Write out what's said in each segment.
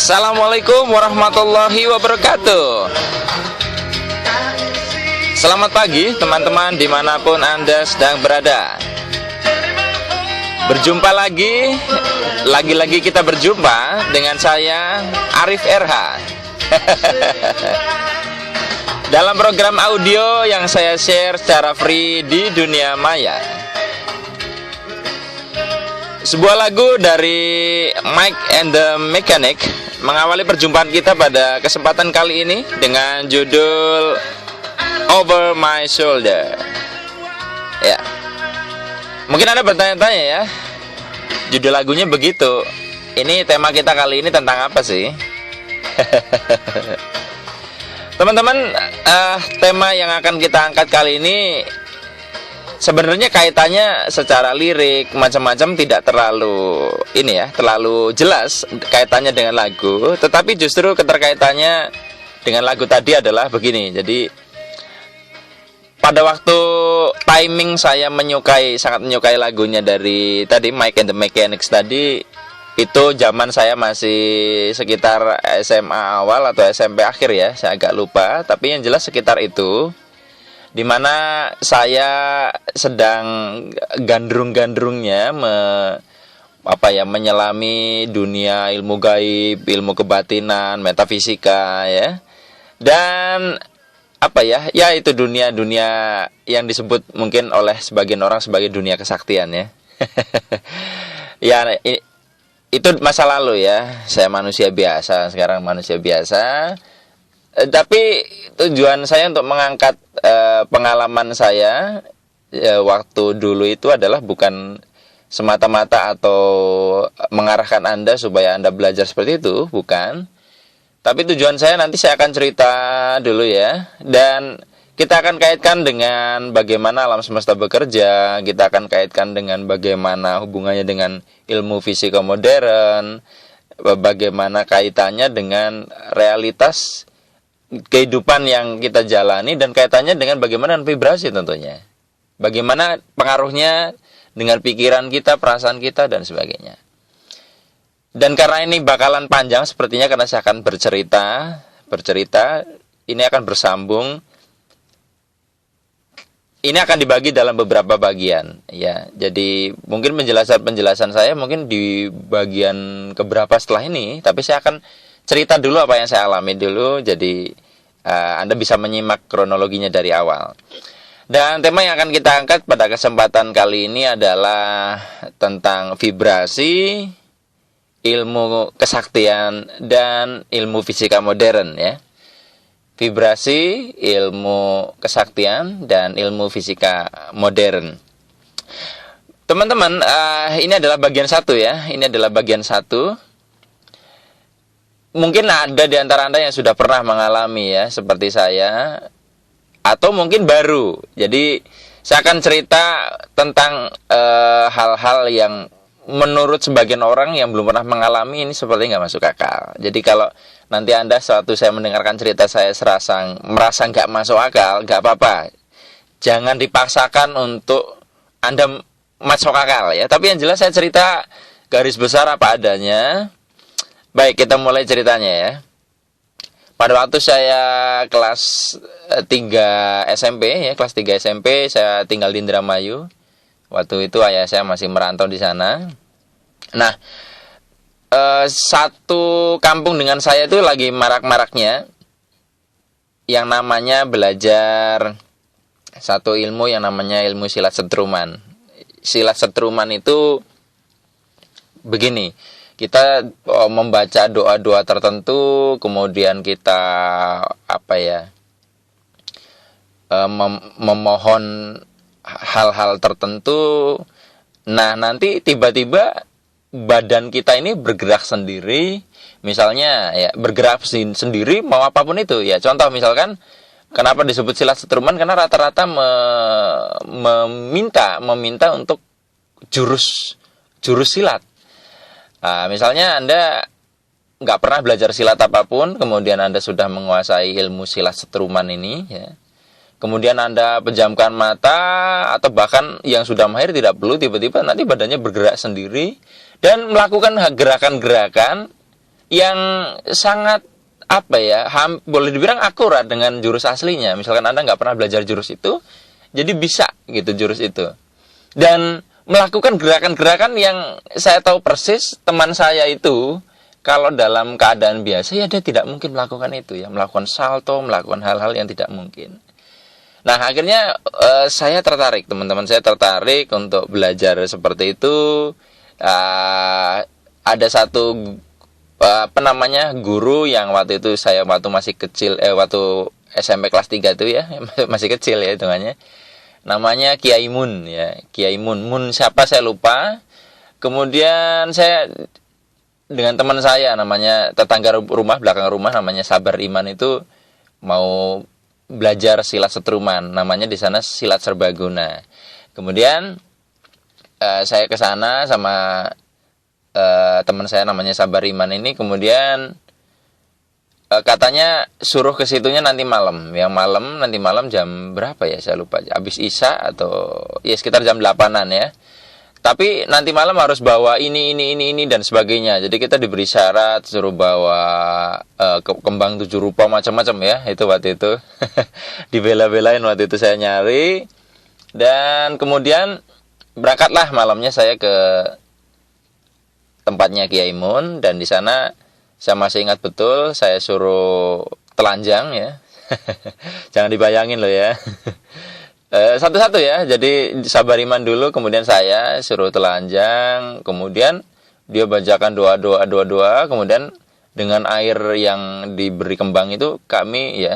Assalamualaikum warahmatullahi wabarakatuh. Selamat pagi teman-teman dimanapun Anda sedang berada. Berjumpa lagi kita berjumpa dengan saya Arif RH dalam program audio yang saya share secara free di dunia maya. Sebuah lagu dari Mike and the Mechanic mengawali perjumpaan kita pada kesempatan kali ini dengan judul Over My Shoulder. Ya, mungkin Anda bertanya-tanya ya, judul lagunya begitu. Ini tema kita kali ini tentang apa sih? Teman-teman, tema yang akan kita angkat kali ini sebenarnya kaitannya secara lirik macam-macam tidak terlalu terlalu jelas kaitannya dengan lagu, tetapi justru keterkaitannya dengan lagu tadi adalah begini. Jadi pada waktu timing saya sangat menyukai lagunya dari tadi Mike and the Mechanics tadi, itu zaman saya masih sekitar SMA awal atau SMP akhir ya, saya agak lupa, tapi yang jelas sekitar itu, dimana saya sedang gandrung-gandrungnya menyelami dunia ilmu gaib, ilmu kebatinan, metafisika ya. Dan itu dunia-dunia yang disebut mungkin oleh sebagian orang sebagai dunia kesaktian ya. Ya, itu masa lalu ya. Saya manusia biasa, sekarang manusia biasa. Tapi tujuan saya untuk mengangkat pengalaman saya waktu dulu itu adalah bukan semata-mata atau mengarahkan Anda supaya Anda belajar seperti itu, bukan. Tapi tujuan saya nanti saya akan cerita dulu ya, dan kita akan kaitkan dengan bagaimana alam semesta bekerja, kita akan kaitkan dengan bagaimana hubungannya dengan ilmu fisika modern, bagaimana kaitannya dengan realitas kehidupan yang kita jalani, dan kaitannya dengan bagaimana vibrasi tentunya. Bagaimana pengaruhnya dengan pikiran kita, perasaan kita, dan sebagainya. Dan karena ini bakalan panjang sepertinya, karena saya akan bercerita, ini akan bersambung. Ini akan dibagi dalam beberapa bagian ya. Jadi mungkin penjelasan saya mungkin di bagian keberapa setelah ini, tapi saya akan cerita dulu apa yang saya alami dulu. Jadi Anda bisa menyimak kronologinya dari awal. Dan tema yang akan kita angkat pada kesempatan kali ini adalah tentang vibrasi, ilmu kesaktian, dan ilmu fisika modern ya. Vibrasi, ilmu kesaktian, dan ilmu fisika modern. Teman-teman, ini adalah bagian 1 ya. Ini adalah bagian 1. Mungkin ada di antara Anda yang sudah pernah mengalami ya, seperti saya, atau mungkin baru. Jadi saya akan cerita tentang hal-hal yang menurut sebagian orang yang belum pernah mengalami ini seperti nggak masuk akal. Jadi kalau nanti Anda suatu saya mendengarkan cerita saya merasa nggak masuk akal, nggak apa-apa. Jangan dipaksakan untuk Anda masuk akal ya. Tapi yang jelas saya cerita garis besar apa adanya. Baik, kita mulai ceritanya ya. Pada waktu saya kelas 3 SMP ya, kelas 3 SMP saya tinggal di Indramayu. Waktu itu ayah saya masih merantau di sana. Nah, satu kampung dengan saya itu lagi marak-maraknya yang namanya belajar satu ilmu yang namanya ilmu silat setruman. Silat setruman itu begini. Kita membaca doa-doa tertentu, kemudian kita memohon hal-hal tertentu. Nah, nanti tiba-tiba badan kita ini bergerak sendiri. Misalnya ya, bergerak sendiri mau apapun itu ya. Contoh misalkan kenapa disebut silat setruman, karena rata-rata meminta untuk jurus silat. Nah, misalnya Anda nggak pernah belajar silat apapun, kemudian Anda sudah menguasai ilmu silat setruman ini, ya. Kemudian Anda pejamkan mata, atau bahkan yang sudah mahir tidak perlu, tiba-tiba nanti badannya bergerak sendiri dan melakukan gerakan-gerakan yang sangat apa ya, boleh dibilang akurat dengan jurus aslinya. Misalkan Anda nggak pernah belajar jurus itu, jadi bisa gitu jurus itu. Dan melakukan gerakan-gerakan yang saya tahu persis teman saya itu kalau dalam keadaan biasa ya dia tidak mungkin melakukan itu ya, melakukan salto, melakukan hal-hal yang tidak mungkin. Nah, akhirnya saya tertarik, teman-teman saya tertarik untuk belajar seperti itu. Ada satu apa namanya, guru yang waktu itu saya waktu masih kecil, waktu SMP kelas 3 itu ya, masih kecil ya hitungannya. Namanya Kiai Mun ya, Kiai Mun. Mun siapa saya lupa. Kemudian saya dengan teman saya namanya, tetangga rumah, belakang rumah, namanya Sabar Iman, itu mau belajar silat setruman, namanya di sana silat serbaguna. Kemudian saya ke sana sama teman saya namanya Sabar Iman ini. Kemudian katanya suruh ke situnya nanti malam. Yang malam, nanti malam jam berapa ya saya lupa, habis Isya atau ya sekitar jam 8-an ya. Tapi nanti malam harus bawa ini dan sebagainya. Jadi kita diberi syarat suruh bawa kembang 7 rupa macam-macam ya. Itu waktu itu dibela-belain waktu itu saya nyari. Dan kemudian berangkatlah malamnya saya ke tempatnya Kiai Mun, dan di sana saya masih ingat betul saya suruh telanjang ya. Jangan dibayangin loh ya. Satu-satu ya, jadi Sabar Iman dulu, kemudian saya suruh telanjang, kemudian dia bacakan doa, kemudian dengan air yang diberi kembang itu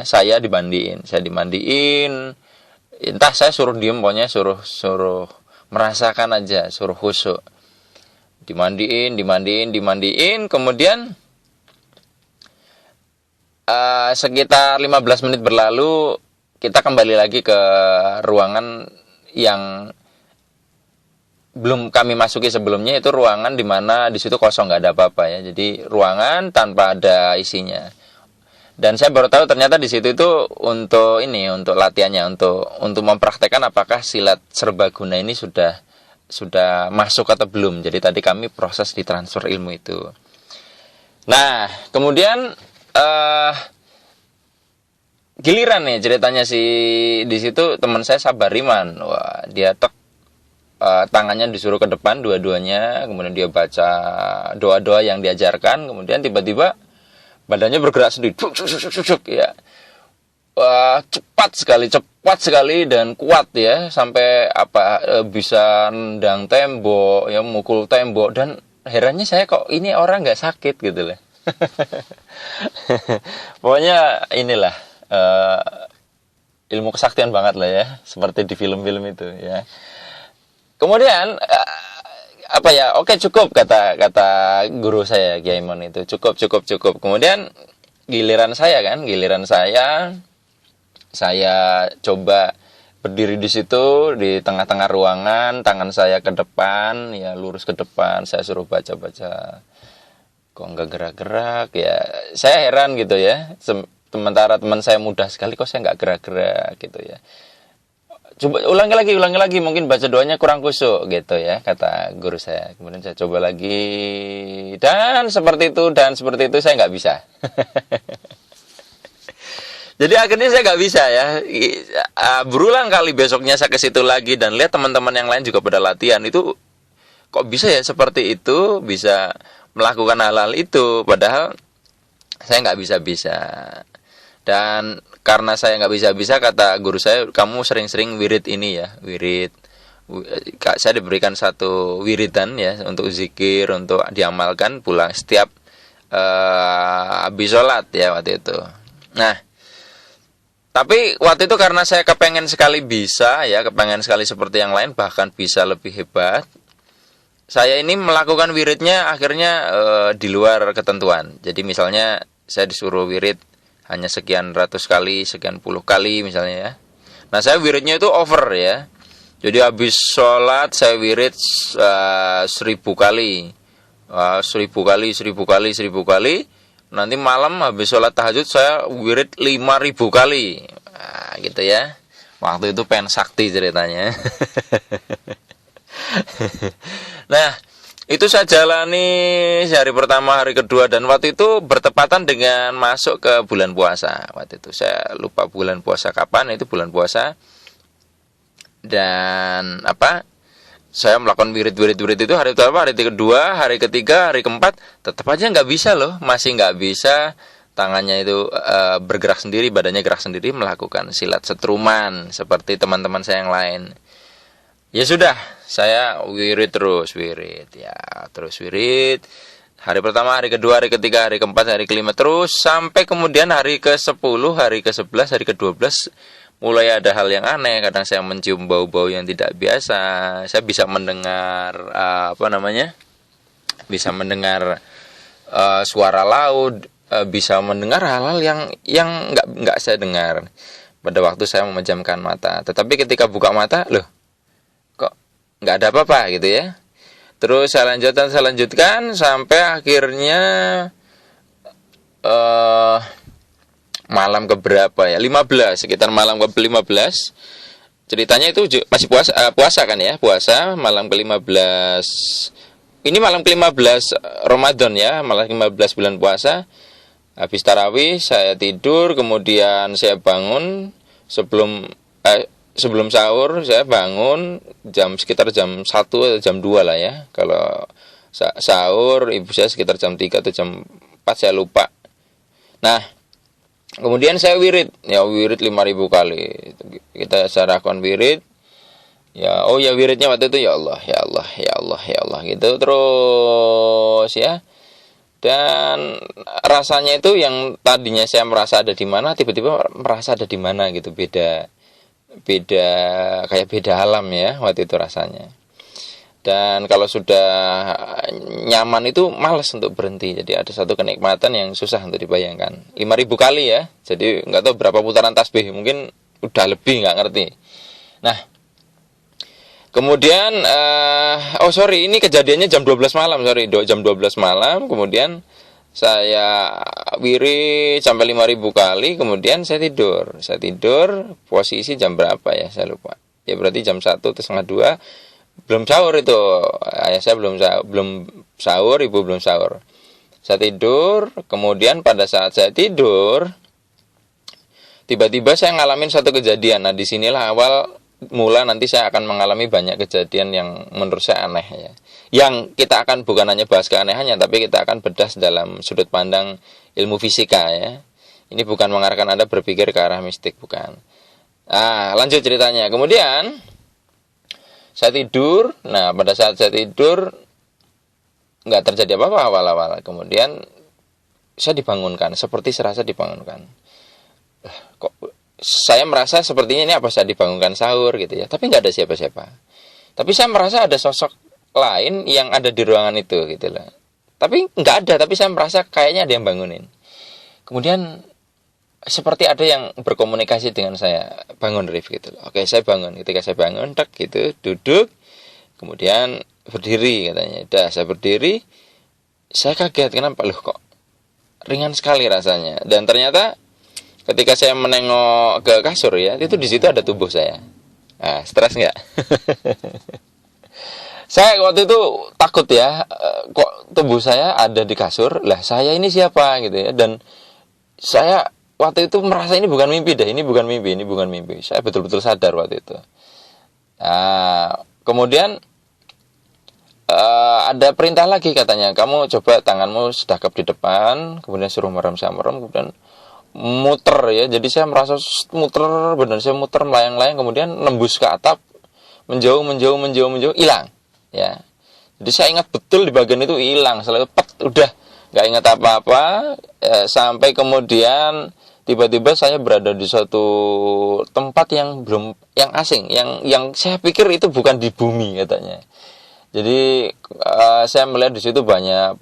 saya dimandiin, entah saya suruh diem, pokoknya suruh merasakan aja, suruh khusyuk, dimandiin, kemudian sekitar 15 menit berlalu, kita kembali lagi ke ruangan yang belum kami masuki sebelumnya. Itu ruangan di mana di situ kosong, nggak ada apa-apa ya. Jadi ruangan tanpa ada isinya. Dan saya baru tahu ternyata di situ itu untuk latihannya, untuk mempraktekkan apakah silat serbaguna ini sudah masuk atau belum. Jadi tadi kami proses di transfer ilmu itu. Nah, kemudian giliran nih ceritanya di situ teman saya Sabar Iman. Wah, dia tangannya disuruh ke depan dua-duanya, kemudian dia baca doa-doa yang diajarkan, kemudian tiba-tiba badannya bergerak sendiri. Ya. Wah, cepat sekali dan kuat ya, sampai bisa nendang tembok, ya mukul tembok, dan herannya saya kok ini orang nggak sakit gitu lah. Pokoknya inilah ilmu kesaktian banget lah ya, seperti di film-film itu ya. Kemudian oke cukup, kata guru saya Kiai Mun itu, cukup. Kemudian giliran saya coba berdiri di situ di tengah-tengah ruangan, tangan saya ke depan ya, lurus ke depan, saya suruh baca kok nggak gerak-gerak ya. Saya heran gitu ya, sementara teman saya mudah sekali, kok saya nggak gerak-gerak gitu ya. Coba ulangi lagi, mungkin baca doanya kurang khusyuk gitu ya, kata guru saya. Kemudian saya coba lagi, dan seperti itu saya nggak bisa. Jadi akhirnya saya nggak bisa ya. Berulang kali besoknya saya ke situ lagi dan lihat teman-teman yang lain juga pada latihan itu, kok bisa ya seperti itu, bisa melakukan hal-hal itu, padahal saya nggak bisa. Dan karena saya nggak bisa, kata guru saya, kamu sering-sering wirid ini ya, saya diberikan satu wiridan ya untuk zikir, untuk diamalkan pulang setiap habis sholat ya waktu itu. Nah, tapi waktu itu karena saya kepengen sekali seperti yang lain, bahkan bisa lebih hebat, saya ini melakukan wiridnya akhirnya di luar ketentuan. Jadi misalnya saya disuruh wirid hanya sekian ratus kali, sekian puluh kali misalnya ya. Nah, saya wiridnya itu over ya. Jadi habis sholat saya wirid 1000 kali. 1000 kali. Nanti malam habis sholat tahajud saya wirid 5000 kali. Nah, gitu ya. Waktu itu pengen sakti ceritanya. Nah, Itu saya jalani hari pertama, hari kedua, dan waktu itu bertepatan dengan masuk ke bulan puasa. Waktu itu saya lupa bulan puasa kapan, itu bulan puasa. Dan saya melakukan wirid itu hari pertama, hari kedua, hari ketiga, hari keempat, tetap aja nggak bisa loh, masih nggak bisa. Tangannya itu bergerak sendiri, badannya gerak sendiri, melakukan silat setruman seperti teman-teman saya yang lain. Ya sudah, saya wirid terus, wirid. Hari pertama, hari kedua, hari ketiga, hari keempat, hari kelima, terus sampai kemudian hari ke-10, hari ke-11, hari ke-12 mulai ada hal yang aneh. Kadang saya mencium bau-bau yang tidak biasa. Saya bisa mendengar bisa mendengar suara laut, bisa mendengar hal-hal yang nggak saya dengar pada waktu saya memejamkan mata. Tetapi ketika buka mata, loh, nggak ada apa-apa gitu ya. Terus saya lanjutkan sampai akhirnya malam keberapa ya, 15, sekitar malam ke-15. Ceritanya itu masih puasa kan ya, puasa malam ke-15. Ini malam ke-15 Ramadan ya, malam ke-15 bulan puasa. Habis tarawih saya tidur, kemudian saya bangun sebelum sahur. Saya bangun sekitar jam 1 atau jam 2 lah ya. Kalau sahur ibu saya sekitar jam 3 atau jam 4, saya lupa. Nah, kemudian saya wirid 5.000 kali. Saya lakukan wirid. Wiridnya waktu itu ya Allah, ya Allah, ya Allah, ya Allah gitu terus ya. Dan rasanya itu yang tadinya saya merasa ada di mana, tiba-tiba merasa ada di mana gitu, beda kayak beda alam ya waktu itu rasanya. Dan kalau sudah nyaman itu malas untuk berhenti. Jadi ada satu kenikmatan yang susah untuk dibayangkan. 5.000 kali ya. Jadi nggak tahu berapa putaran tasbih, mungkin udah lebih, nggak ngerti. Nah, kemudian ini kejadiannya jam 12 malam, jam 12 malam. Kemudian saya wirid sampai 5.000 kali, kemudian saya tidur posisi jam berapa ya, saya lupa ya, berarti jam 1 atau setengah 2. Belum sahur itu, ayah saya belum sahur, ibu belum sahur. Saya tidur, kemudian pada saat saya tidur tiba-tiba saya ngalamin satu kejadian. Nah, disinilah awal mula nanti saya akan mengalami banyak kejadian yang menurut saya aneh ya. Yang kita akan bukan hanya bahas keanehannya, tapi kita akan bedah dalam sudut pandang ilmu fisika ya. Ini bukan mengarahkan Anda berpikir ke arah mistik, bukan. Nah, lanjut ceritanya. Kemudian saya tidur. Nah, pada saat saya tidur nggak terjadi apa-apa awal-awal. Kemudian saya dibangunkan, seperti serasa dibangunkan. Kok saya merasa sepertinya ini apa, saya dibangunkan sahur gitu ya, tapi nggak ada siapa-siapa. Tapi saya merasa ada sosok lain yang ada di ruangan itu gitu lah. Tapi nggak ada, tapi saya merasa kayaknya ada yang bangunin. Kemudian seperti ada yang berkomunikasi dengan saya, bangun Rif gitu. Oke, saya bangun. Ketika saya bangun, gitu, duduk, kemudian berdiri katanya. Saya berdiri, saya kaget, kenapa loh kok ringan sekali rasanya. Dan ternyata ketika saya menengok ke kasur ya, itu di situ ada tubuh saya. Nah, stres nggak? Saya waktu itu takut ya, kok tubuh saya ada di kasur, lah saya ini siapa gitu ya. Dan saya waktu itu merasa ini bukan mimpi. Saya betul-betul sadar waktu itu. Nah, kemudian ada perintah lagi katanya, kamu coba tanganmu sedekap di depan, kemudian suruh merem, kemudian muter ya. Jadi saya merasa muter, benar saya muter melayang-layang, kemudian nembus ke atap, menjauh, hilang ya. Jadi saya ingat betul di bagian itu hilang, selalu udah nggak ingat apa-apa sampai kemudian tiba-tiba saya berada di suatu tempat yang asing, yang saya pikir itu bukan di bumi katanya. Jadi saya melihat di situ banyak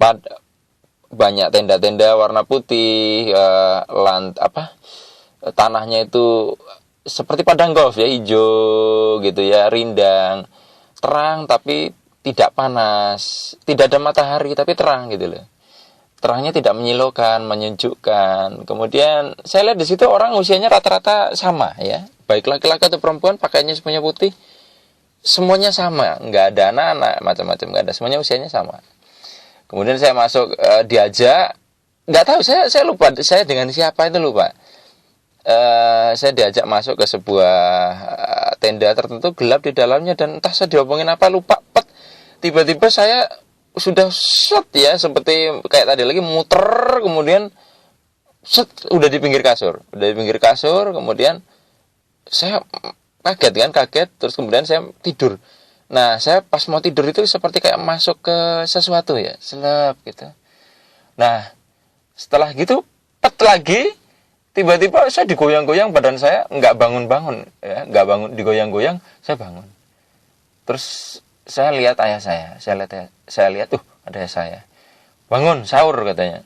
tenda-tenda warna putih, tanahnya itu seperti padang golf ya, hijau gitu ya, rindang, terang tapi tidak panas, tidak ada matahari tapi terang gitu loh. Terangnya tidak menyilaukan, menyejukkan. Kemudian saya lihat di situ orang usianya rata-rata sama ya, baik laki-laki atau perempuan, pakaiannya semuanya putih. semuanya sama, nggak ada anak-anak macam-macam, nggak ada, semuanya usianya sama. Kemudian saya masuk, diajak, nggak tahu, saya lupa saya dengan siapa itu lupa. Saya diajak masuk ke sebuah tenda tertentu, gelap di dalamnya, dan entah saya diomongin apa, lupa. Tiba-tiba saya sudah set ya, seperti kayak tadi lagi muter, kemudian set, udah di pinggir kasur, kemudian saya kaget, terus kemudian saya tidur. Nah, saya pas mau tidur itu seperti kayak masuk ke sesuatu ya, selap gitu. Nah, setelah gitu, lagi, tiba-tiba saya digoyang-goyang, badan saya nggak bangun-bangun, ya, nggak bangun, digoyang-goyang, saya bangun. Terus saya lihat ayah saya lihat, ada ayah saya. Bangun, sahur katanya.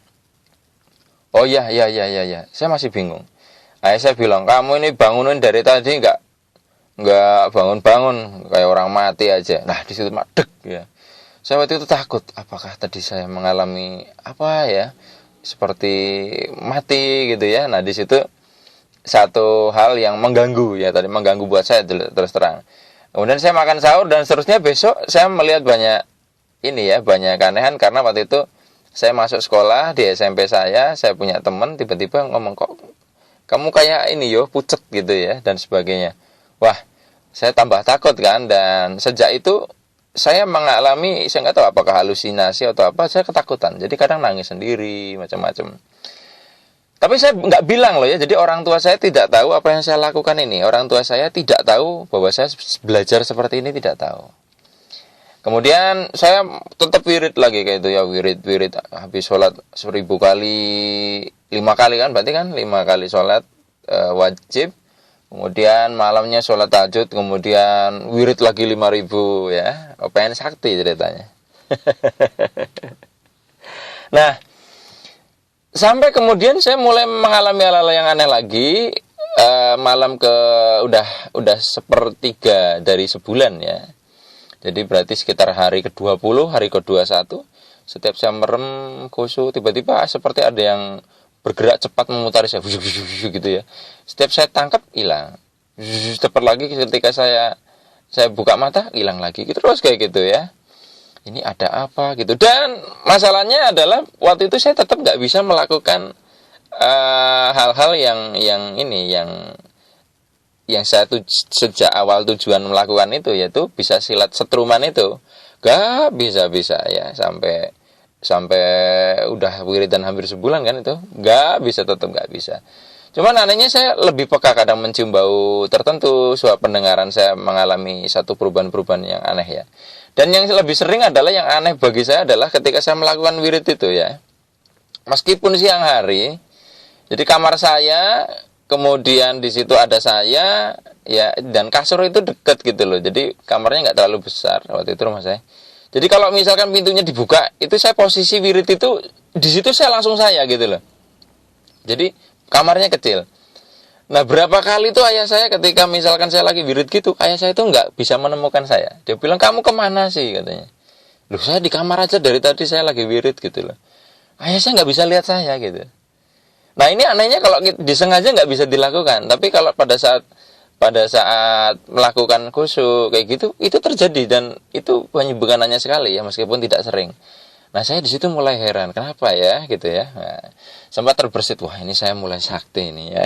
Oh iya, saya masih bingung. Ayah saya bilang, kamu ini bangunin dari tadi nggak bangun-bangun, kayak orang mati aja. Nah, di situ madeg ya. Saya waktu itu takut, apakah tadi saya mengalami apa ya, seperti mati gitu ya. Nah, di situ satu hal yang mengganggu ya, tadi mengganggu buat saya terus terang. Kemudian saya makan sahur, dan seterusnya besok saya melihat banyak keanehan, karena waktu itu saya masuk sekolah di SMP saya punya teman tiba-tiba ngomong, kok kamu kayak ini yo, pucet gitu ya, dan sebagainya. Wah, saya tambah takut kan, dan sejak itu saya mengalami, saya nggak tahu apakah halusinasi atau apa, saya ketakutan. Jadi kadang nangis sendiri, macam-macam. Tapi saya nggak bilang loh ya, jadi orang tua saya tidak tahu apa yang saya lakukan ini. Orang tua saya tidak tahu bahwa saya belajar seperti ini, tidak tahu. Kemudian saya tetap wirid lagi kayak itu ya, wirid, habis sholat 1000 kali, 5 kali kan, berarti kan 5 kali sholat wajib. Kemudian malamnya sholat tahajud, kemudian wirid lagi 5000 ya. Pengen sakti ceritanya. Nah, sampai kemudian saya mulai mengalami hal-hal yang aneh lagi. Malam udah 1/3 dari sebulan ya. Jadi berarti sekitar hari ke-20, hari ke-21, setiap saya merem khusyuk, tiba-tiba seperti ada yang bergerak cepat memutari saya, gitu ya. Setiap saya tangkap, hilang. Cepat lagi ketika saya buka mata, hilang lagi. Terus kayak gitu ya. Ini ada apa gitu. Dan masalahnya adalah waktu itu saya tetap nggak bisa melakukan hal-hal yang saya sejak awal tujuan melakukan itu, yaitu bisa silat setruman itu. Gak bisa ya, sampai udah wiridan hampir sebulan kan itu, tetap nggak bisa. Cuman anehnya saya lebih peka kadang mencium bau tertentu, sebab pendengaran saya mengalami satu perubahan-perubahan yang aneh ya. Dan yang lebih sering adalah, yang aneh bagi saya adalah ketika saya melakukan wirid itu ya, meskipun siang hari, jadi kamar saya, kemudian di situ ada saya ya, dan kasur itu deket gitu loh. Jadi kamarnya nggak terlalu besar waktu itu rumah saya. Jadi kalau misalkan pintunya dibuka, itu saya posisi wirid itu di situ, saya langsung gitu loh. Jadi kamarnya kecil. Nah, berapa kali tuh ayah saya ketika misalkan saya lagi wirid gitu, ayah saya itu nggak bisa menemukan saya. Dia bilang, kamu kemana sih katanya. Loh, saya di kamar aja dari tadi, saya lagi wirid gitu loh. Ayah saya nggak bisa lihat saya gitu. Nah, ini anehnya kalau disengaja nggak bisa dilakukan, tapi kalau pada saat melakukan khusyuk kayak gitu, itu terjadi, dan itu bukan hanya sekali ya, meskipun tidak sering. Nah, saya di situ mulai heran, kenapa ya gitu ya. Nah, sempat terbersit, wah ini saya mulai sakti ini ya.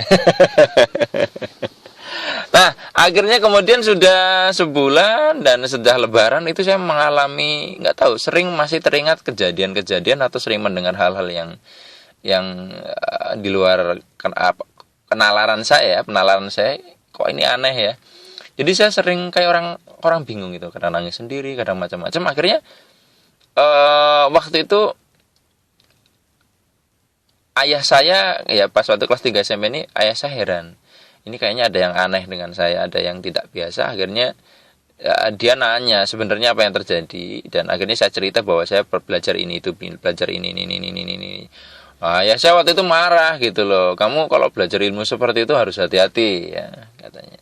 Nah, akhirnya kemudian sudah sebulan, dan sudah lebaran itu saya mengalami, nggak tahu, masih teringat kejadian-kejadian, atau sering mendengar hal-hal yang di luar penalaran saya, kok ini aneh ya. Jadi saya sering kayak orang bingung gitu, kadang nangis sendiri, kadang macam-macam. Akhirnya waktu itu ayah saya ya, pas waktu kelas 3 SMP ini, ayah saya heran. Ini kayaknya ada yang aneh dengan saya, ada yang tidak biasa. Akhirnya dia nanya sebenarnya apa yang terjadi, dan akhirnya saya cerita bahwa saya belajar ini itu, belajar ini. Ya saya waktu itu marah gitu loh. Kamu kalau belajar ilmu seperti itu harus hati-hati ya, katanya.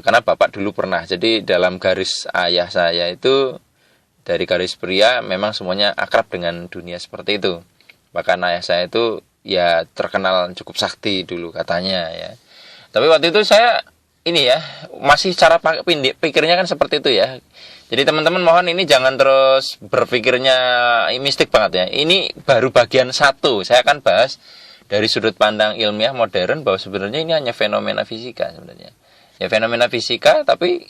Karena bapak dulu pernah. Jadi dalam garis ayah saya itu, dari garis pria, memang semuanya akrab dengan dunia seperti itu. Bahkan ayah saya itu ya terkenal cukup sakti dulu katanya ya. Tapi waktu itu saya ini ya, masih cara pikirnya kan seperti itu ya. Jadi teman-teman mohon ini jangan terus berpikirnya mistik banget ya. Ini baru bagian satu. Saya akan bahas dari sudut pandang ilmiah modern bahwa sebenarnya ini hanya fenomena fisika sebenarnya. Ya fenomena fisika, tapi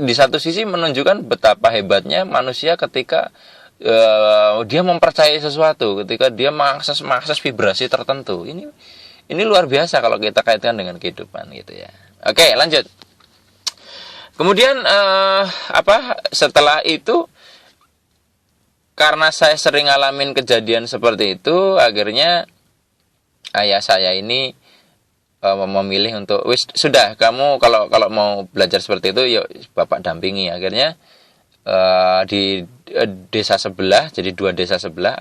di satu sisi menunjukkan betapa hebatnya manusia ketika dia mempercayai sesuatu, ketika dia mengakses vibrasi tertentu. Ini luar biasa kalau kita kaitkan dengan kehidupan gitu ya. Oke, lanjut. Kemudian setelah itu karena saya sering ngalamin kejadian seperti itu, akhirnya ayah saya ini memilih untuk sudah kamu kalau mau belajar seperti itu yuk Bapak dampingi. Akhirnya di desa sebelah, jadi 2 desa sebelah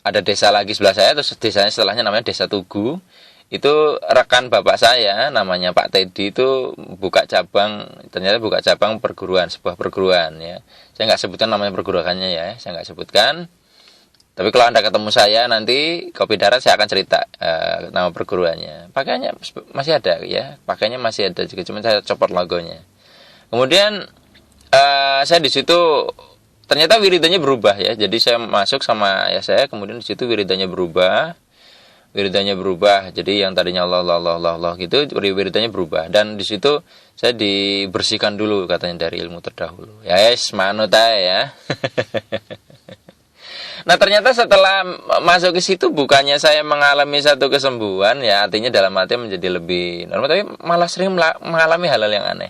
ada desa lagi sebelah saya, terus desanya setelahnya namanya Desa Tugu. Itu rekan bapak saya namanya Pak Teddy itu ternyata buka cabang sebuah perguruan ya. Saya nggak sebutkan namanya perguruannya ya, saya nggak sebutkan. Tapi kalau Anda ketemu saya nanti Kopi Darat, saya akan cerita nama perguruannya. Pakaiannya masih ada ya, pakaiannya masih ada juga, cuma saya copot logonya. Kemudian saya di situ ternyata wiridanya berubah ya. Jadi saya masuk sama ayah saya, kemudian di situ wiridanya berubah. Jadi yang tadinya Allah gitu, wiridanya berubah. Dan di situ saya dibersihkan dulu katanya dari ilmu terdahulu. Ya manut ya. Nah ternyata setelah masuk ke situ bukannya saya mengalami satu kesembuhan ya, artinya dalam hati menjadi lebih normal, tapi malah sering mengalami hal-hal yang aneh.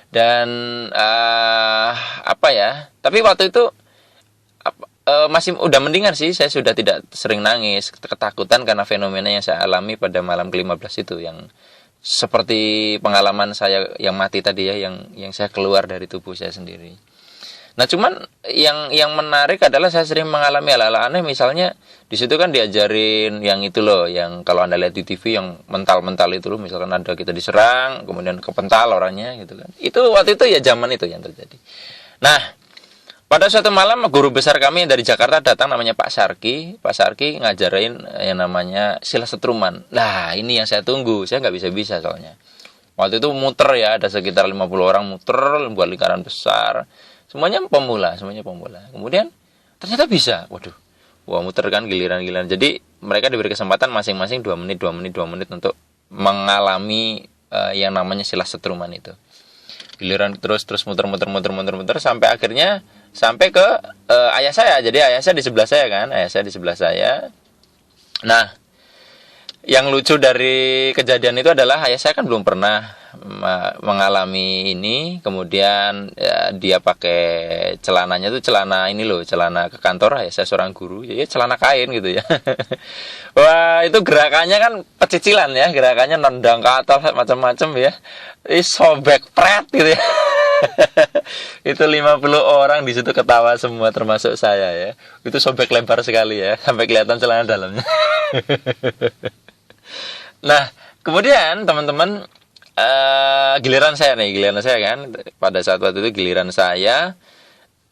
Dan tapi waktu itu masih udah mendingan sih, saya sudah tidak sering nangis ketakutan karena fenomena yang saya alami pada malam ke-15 itu, yang seperti pengalaman saya yang mati tadi ya, yang saya keluar dari tubuh saya sendiri. Nah cuman yang menarik adalah saya sering mengalami hal-hal aneh. Misalnya di situ kan diajarin yang itu loh, yang kalau Anda lihat di TV yang mental-mental itu loh, misalkan ada kita diserang kemudian kepental orangnya gitu kan. Itu waktu itu ya zaman itu yang terjadi. Nah pada suatu malam guru besar kami dari Jakarta datang, namanya Pak Sarki. Pak Sarki ngajarin yang namanya sila setruman. Nah ini yang saya tunggu, saya nggak bisa soalnya. Waktu itu muter ya, ada sekitar 50 orang muter buat lingkaran besar. Semuanya pemula. Kemudian ternyata bisa. Wah muter kan giliran. Jadi mereka diberi kesempatan masing-masing 2 menit untuk mengalami yang namanya sila setruman itu. Giliran terus muter sampai akhirnya sampai ke ayah saya. Jadi ayah saya di sebelah saya. Nah, yang lucu dari kejadian itu adalah ayah saya kan belum pernah mengalami ini. Kemudian ya, dia pakai celananya tuh celana ke kantor. Ayah saya seorang guru, jadi celana kain gitu ya. Wah, itu gerakannya kan pecicilan ya, gerakannya nendang ke atas macam-macam ya. Sobek pret gitu ya. Itu 50 orang di situ ketawa semua termasuk saya ya. Itu sobek lebar sekali ya, sampai kelihatan celana dalamnya. Nah, kemudian teman-teman giliran saya kan, pada saat waktu itu giliran saya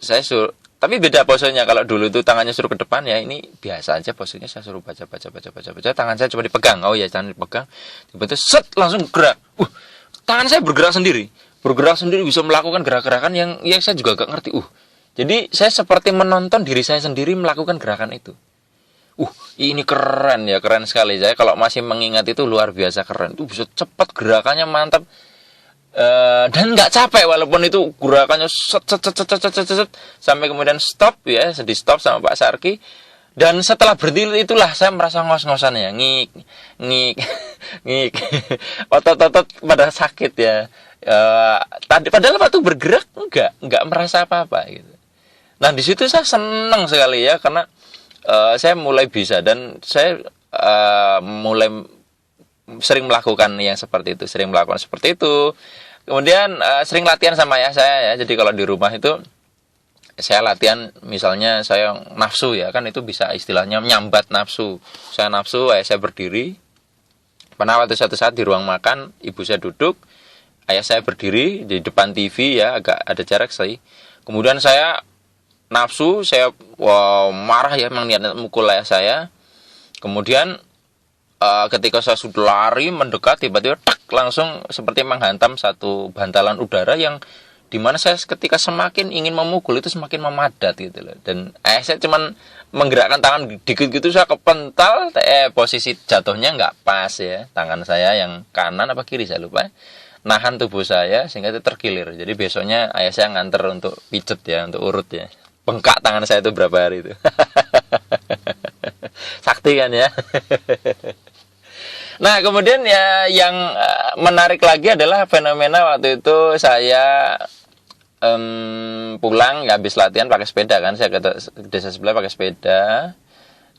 suruh, tapi beda posenya. Kalau dulu itu tangannya suruh ke depan ya, ini biasa aja posenya, saya suruh baca, tangan saya cuma dipegang. Oh ya, jangan dipegang. Tiba-tiba set langsung gerak. Tangan saya bergerak sendiri bisa melakukan gerak-gerakan yang saya juga gak ngerti. Jadi saya seperti menonton diri saya sendiri melakukan gerakan itu. Ini keren sekali. Saya kalau masih mengingat itu luar biasa keren. Itu bisa cepat gerakannya, mantap. Dan nggak capek walaupun itu gerakannya set, sampai kemudian stop ya, di stop sama Pak Sarki. Dan setelah berhenti itulah saya merasa ngos-ngosan ya, ngik. Otot-otot pada sakit ya. Padahal waktu bergerak enggak merasa apa-apa gitu. Nah di situ saya senang sekali ya, karena saya mulai bisa, dan saya mulai sering melakukan yang seperti itu, Kemudian sering latihan sama ayah saya ya. Jadi kalau di rumah itu saya latihan, misalnya saya nafsu ya, kan itu bisa istilahnya nyambat nafsu. Saya nafsu, ayah saya berdiri. Pernah waktu suatu saat di ruang makan, ibu saya duduk, ayah saya berdiri di depan TV ya, agak ada jarak sih. Kemudian saya nafsu, saya marah ya, memang niat mukul ayah saya. Kemudian ketika saya sudah lari mendekat, tiba-tiba tak langsung seperti menghantam satu bantalan udara yang dimana saya ketika semakin ingin memukul itu semakin memadat gitu loh. Dan saya cuman menggerakkan tangan dikit gitu, saya kepental, posisi jatuhnya nggak pas ya, tangan saya yang kanan apa kiri saya lupa nahan tubuh saya sehingga itu terkilir. Jadi besoknya ayah saya nganter untuk pijet ya, untuk urut ya, bengkak tangan saya itu berapa hari itu. Sakti kan ya. Nah kemudian ya yang menarik lagi adalah fenomena waktu itu saya pulang ya, habis latihan pakai sepeda kan, saya ke desa sebelah pakai sepeda.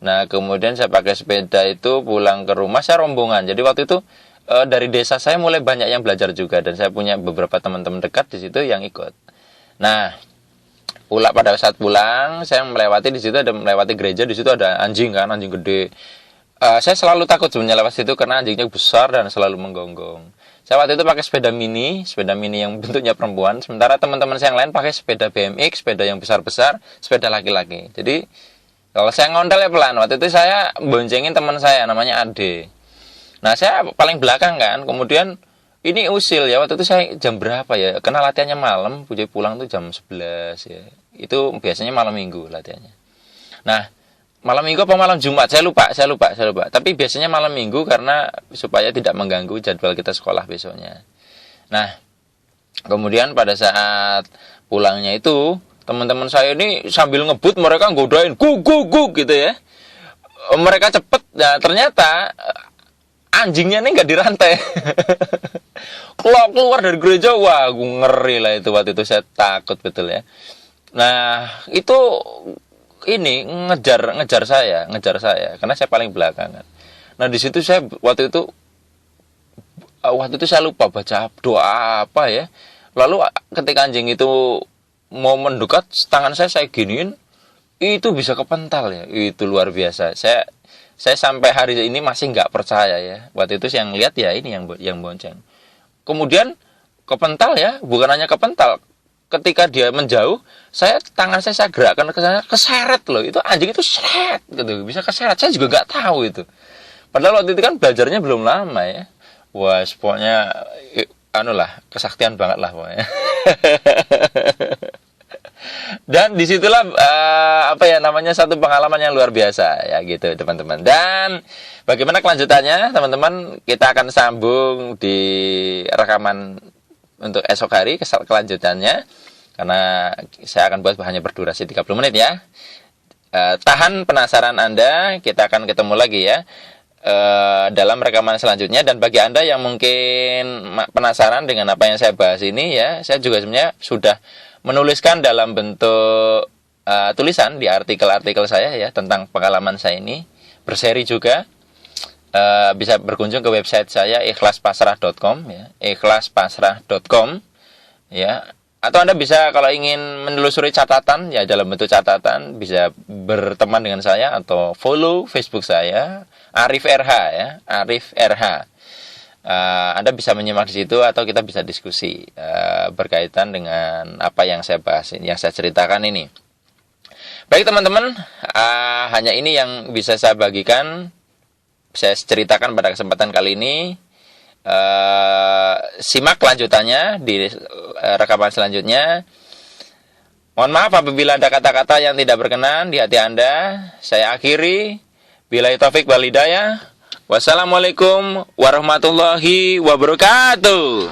Nah kemudian saya pakai sepeda itu pulang ke rumah, saya rombongan. Jadi waktu itu dari desa saya mulai banyak yang belajar juga, dan saya punya beberapa teman-teman dekat di situ yang ikut. Nah pada saat pulang saya melewati di situ, ada melewati gereja, di situ ada anjing kan, anjing gede. Saya selalu takut sebenarnya lewat situ karena anjingnya besar dan selalu menggonggong. Saya waktu itu pakai sepeda mini yang bentuknya perempuan, sementara teman-teman saya yang lain pakai sepeda BMX, sepeda yang besar-besar, sepeda laki-laki. Jadi kalau saya ngondel ya pelan. Waktu itu saya boncengin teman saya namanya Ade. Nah saya paling belakang kan, kemudian ini usil ya, waktu itu saya jam berapa ya, karena latihannya malam, pulang tuh jam 11 ya. Itu biasanya malam minggu latihannya. Nah malam minggu apa malam Jumat, saya lupa. Tapi biasanya malam minggu karena supaya tidak mengganggu jadwal kita sekolah besoknya. Nah, kemudian pada saat pulangnya itu, teman-teman saya ini sambil ngebut, mereka godain, gug gitu ya. Mereka cepet, nah ternyata anjingnya ini nggak dirantai. Keluar dari gereja, wah gue ngeri lah itu, waktu itu saya takut betul ya. Nah, itu ini ngejar saya karena saya paling belakangan. Nah di situ saya waktu itu saya lupa baca doa apa ya. Lalu ketika anjing itu mau mendekat, tangan saya giniin, itu bisa kepental ya. Itu luar biasa. Saya sampai hari ini masih nggak percaya ya. Waktu itu yang lihat ya ini yang bonceng. Kemudian kepental ya, bukan hanya kepental. Ketika dia menjauh, tangan saya gerakkan ke sana, keseret loh. Itu anjing itu seret gitu, bisa keseret. Saya juga nggak tahu itu. Padahal waktu itu kan belajarnya belum lama ya. Wah, pokoknya kesaktian banget lah pokoknya. Dan disitulah satu pengalaman yang luar biasa ya gitu teman-teman. Dan bagaimana kelanjutannya teman-teman, kita akan sambung di rekaman untuk esok hari kelanjutannya, karena saya akan buat hanya berdurasi 30 menit ya. Tahan penasaran Anda, kita akan ketemu lagi ya dalam rekaman selanjutnya. Dan bagi Anda yang mungkin penasaran dengan apa yang saya bahas ini ya, saya juga sebenarnya sudah menuliskan dalam bentuk tulisan di artikel-artikel saya ya tentang pengalaman saya ini, berseri juga. Bisa berkunjung ke website saya ikhlaspasrah.com ya, ikhlaspasrah.com ya. Atau Anda bisa kalau ingin menelusuri catatan ya, dalam bentuk catatan bisa berteman dengan saya atau follow Facebook saya Arif RH ya, Arif RH. Anda bisa menyimak di situ atau kita bisa diskusi berkaitan dengan apa yang saya bahas ini, yang saya ceritakan ini. Baik teman-teman, hanya ini yang bisa saya bagikan, saya ceritakan pada kesempatan kali ini. Simak lanjutannya di rekaman selanjutnya. Mohon maaf apabila ada kata-kata yang tidak berkenan di hati Anda. Saya akhiri. Billahi taufik wal hidayah. Wassalamualaikum warahmatullahi wabarakatuh.